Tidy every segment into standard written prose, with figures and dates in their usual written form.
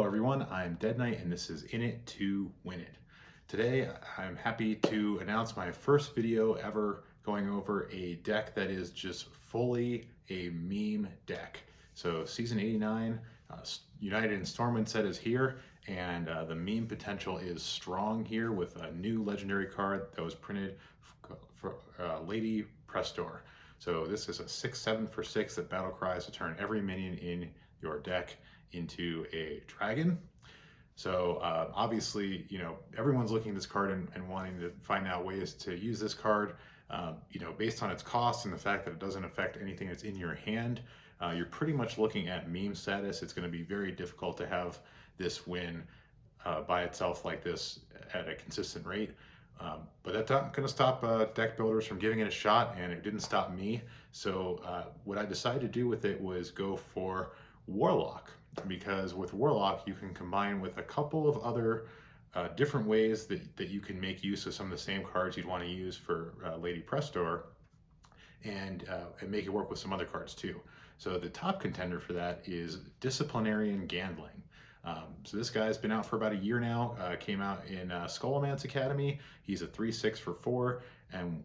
everyone, I'm Dead Knight and this is In It to Win It. Today I'm happy to announce my first video ever going over a deck that is just fully a meme deck. So Season 89 United in Stormwind set is here, and the meme potential is strong here with a new legendary card that was printed for Lady Prestor. So this is a 6/7 for 6 that battle cries to turn every minion in your deck into a dragon. So obviously, everyone's looking at this card and wanting to find out ways to use this card. Based on its cost and the fact that it doesn't affect anything that's in your hand, you're pretty much looking at meme status. It's going to be very difficult to have this win by itself like this at a consistent rate. But that's not going to stop deck builders from giving it a shot, and it didn't stop me. So what I decided to do with it was go for Warlock, because with Warlock you can combine with a couple of other different ways that you can make use of some of the same cards you'd want to use for Lady Prestor, and make it work with some other cards too. So the top contender for that is Disciplinarian Gandling. So this guy's been out for about a year now, came out in Skullman's Academy. He's a 3/6 for 4, and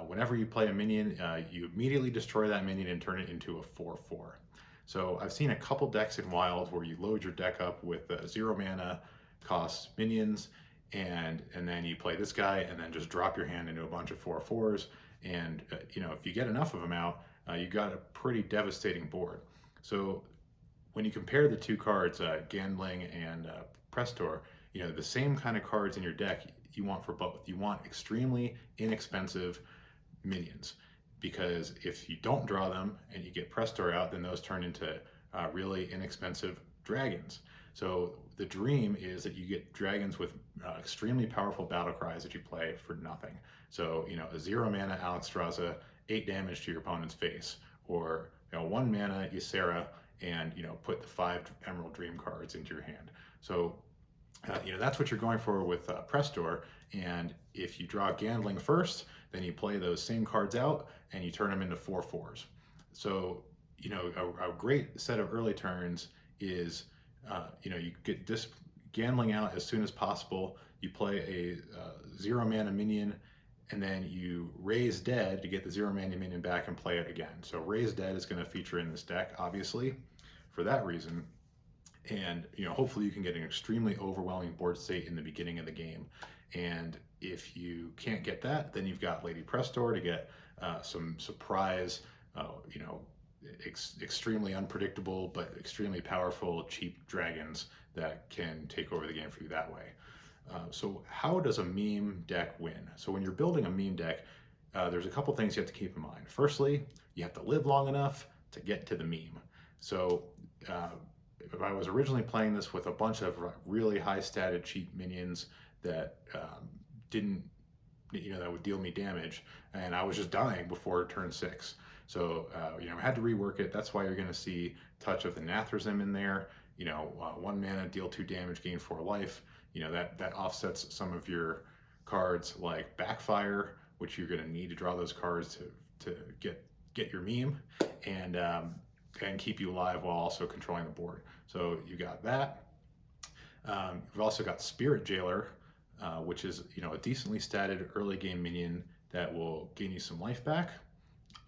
whenever you play a minion, you immediately destroy that minion and turn it into a 4/4. So I've seen a couple decks in Wild where you load your deck up with 0 mana cost minions, and then you play this guy and then just drop your hand into a bunch of 4/4s, and if you get enough of them out, you got a pretty devastating board. So when you compare the two cards, Gandling and Prestor, the same kind of cards in your deck you want for both. You want extremely inexpensive minions, because if you don't draw them and you get Prestor out, then those turn into really inexpensive dragons. So the dream is that you get dragons with extremely powerful battle cries that you play for nothing. So a 0 mana Alexstrasza, 8 damage to your opponent's face, or 1 mana Ysera, and put the 5 Emerald Dream cards into your hand. So that's what you're going for with Prestor. And if you draw Gandling first, then you play those same cards out and you turn them into 4/4s. So a great set of early turns is you get this Gandling out as soon as possible. You play a 0 mana minion, and then you raise Dead to get the 0 mana minion back and play it again. So raise Dead is going to feature in this deck, obviously, for that reason. And hopefully you can get an extremely overwhelming board state in the beginning of the game. And if you can't get that, then you've got Lady Prestor to get some surprise, extremely unpredictable but extremely powerful cheap dragons that can take over the game for you that way. So how does a meme deck win? So when you're building a meme deck, there's a couple things you have to keep in mind. Firstly, you have to live long enough to get to the meme. So if I was originally playing this with a bunch of really high statted cheap minions that that would deal me damage, and I was just dying before turn 6. So I had to rework it. That's why you're going to see touch of the Nathrezim in there. 1 mana, deal 2 damage, gain 4 life. That offsets some of your cards like Backfire, which you're going to need to draw those cards to get your meme and keep you alive while also controlling the board. So you got that. You've also got Spirit Jailer, which is a decently statted early game minion that will gain you some life back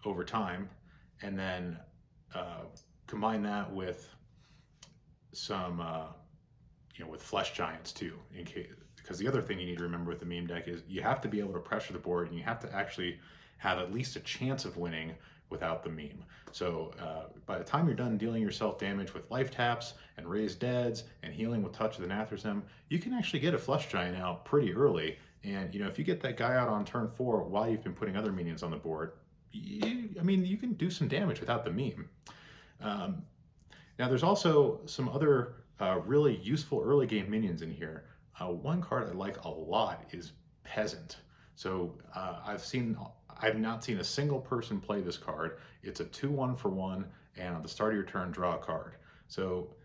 over time, and then combine that with some with Flesh Giants too, because the other thing you need to remember with the meme deck is you have to be able to pressure the board, and you have to actually have at least a chance of winning without the meme. So by the time you're done dealing yourself damage with life taps and raised deads and healing with touch of the Nathrezim, you can actually get a Flesh Giant out pretty early. And if you get that guy out on turn 4 while you've been putting other minions on the board, you can do some damage without the meme. Now there's also some other really useful early game minions in here. One card I like a lot is Peasant. So I've not seen a single person play this card. It's a 2/1 for 1, and on the start of your turn, draw a card. So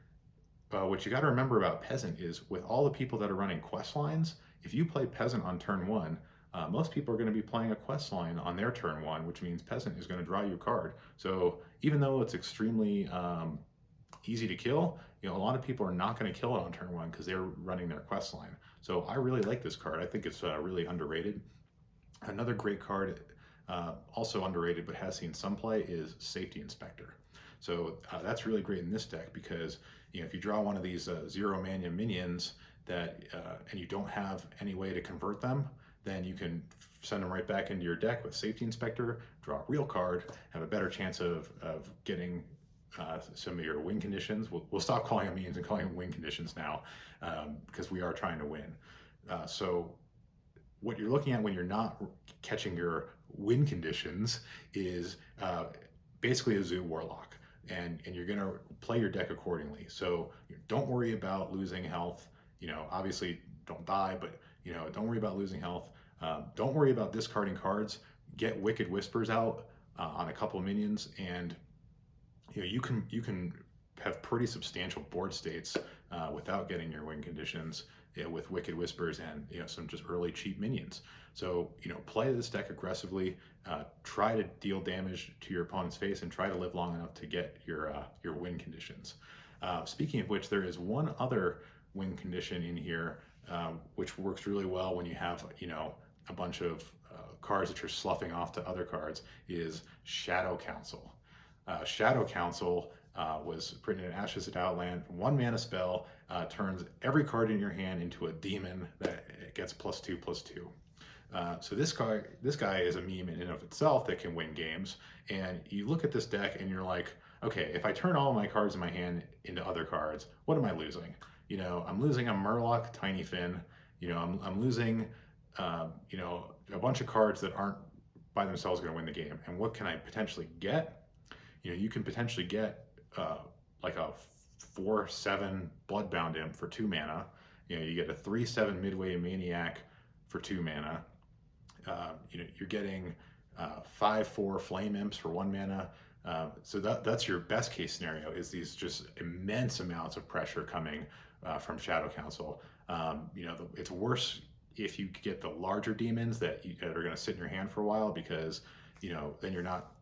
what you got to remember about Peasant is, with all the people that are running quest lines, if you play Peasant on turn 1, most people are going to be playing a quest line on their turn 1, which means Peasant is going to draw you a card. So even though it's extremely easy to kill, you know, a lot of people are not going to kill it on turn 1 because they're running their quest line. So I really like this card. I think it's really underrated. Another great card, also underrated but has seen some play, is Safety Inspector. So that's really great in this deck because, you know, if you draw one of these 0 mana minions that and you don't have any way to convert them, then you can send them right back into your deck with Safety Inspector, draw a real card, have a better chance of getting some of your win conditions. We'll stop calling them minions and calling them win conditions now because we are trying to win. So what you're looking at when you're not catching your win conditions is basically a Zoo Warlock, and you're going to play your deck accordingly. So don't worry about losing health. You know, obviously don't die, but you know, don't worry about losing health. Don't worry about discarding cards. Get Wicked Whispers out on a couple of minions, and you know, you can have pretty substantial board states without getting your win conditions, you know, with Wicked Whispers and, you know, some just early cheap minions. So, you know, play this deck aggressively. Try to deal damage to your opponent's face and try to live long enough to get your win conditions. Speaking of which, there is one other win condition in here which works really well when you have, you know, a bunch of cards that you're sloughing off to other cards, is Shadow Council. Shadow Council was printed in Ashes at Outland. 1 mana spell, turns every card in your hand into a demon that gets +2/+2. So this guy is a meme in and of itself that can win games. And you look at this deck and you're like, okay, if I turn all my cards in my hand into other cards, what am I losing? You know, I'm losing a Murloc Tinyfin. You know, I'm losing, you know, a bunch of cards that aren't by themselves going to win the game. And what can I potentially get? You know, you can potentially get like a 4/7 Bloodbound Imp for 2 mana. You know, you get a 3/7 Midway Maniac for 2 mana. You know, you're getting 5/4 Flame Imps for 1 mana. So that's your best case scenario, is these just immense amounts of pressure coming from Shadow Council. You know, it's worse if you get the larger demons that are going to sit in your hand for a while, because, you know, then you're not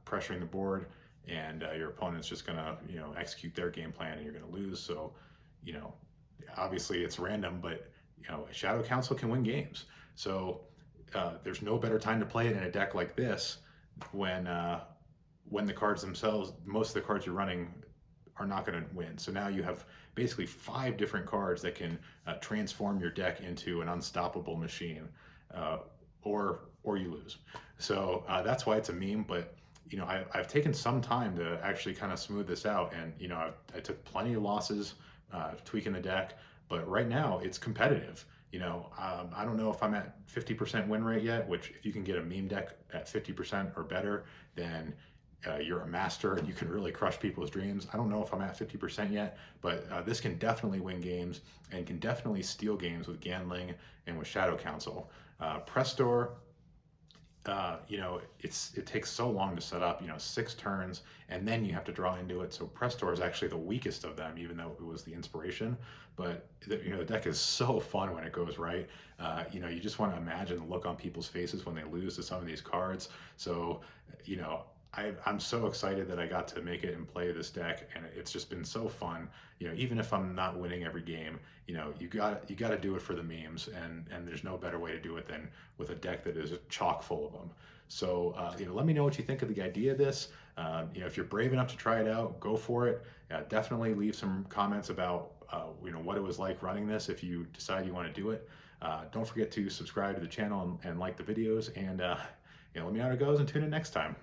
pressuring the board, and your opponent's just going to, you know, execute their game plan and you're going to lose. So, you know, obviously it's random, but, you know, Shadow Council can win games. So there's no better time to play it in a deck like this when the cards themselves, most of the cards you're running are not going to win. So now you have basically 5 different cards that can transform your deck into an unstoppable machine, or you lose. So that's why it's a meme. But, you know, I've taken some time to actually kind of smooth this out, and, you know, I took plenty of losses tweaking the deck, but right now it's competitive. You know, I don't know if I'm at 50% win rate yet, which, if you can get a meme deck at 50% or better, then you're a master and you can really crush people's dreams. I don't know if I'm at 50% yet, but this can definitely win games and can definitely steal games with Gandling and with Shadow Council. Prestor, you know, it takes so long to set up, you know, 6 turns, and then you have to draw into it. So Prestor is actually the weakest of them, even though it was the inspiration. But, you know, the deck is so fun when it goes right. You know, you just want to imagine the look on people's faces when they lose to some of these cards. So, you know, I'm so excited that I got to make it and play this deck, and it's just been so fun. You know, even if I'm not winning every game, you know, you got to do it for the memes, and there's no better way to do it than with a deck that is chock full of them. So, you know, let me know what you think of the idea of this. You know, if you're brave enough to try it out, go for it. Definitely leave some comments about, you know, what it was like running this if you decide you want to do it. Don't forget to subscribe to the channel and like the videos, and you know, let me know how it goes, and tune in next time.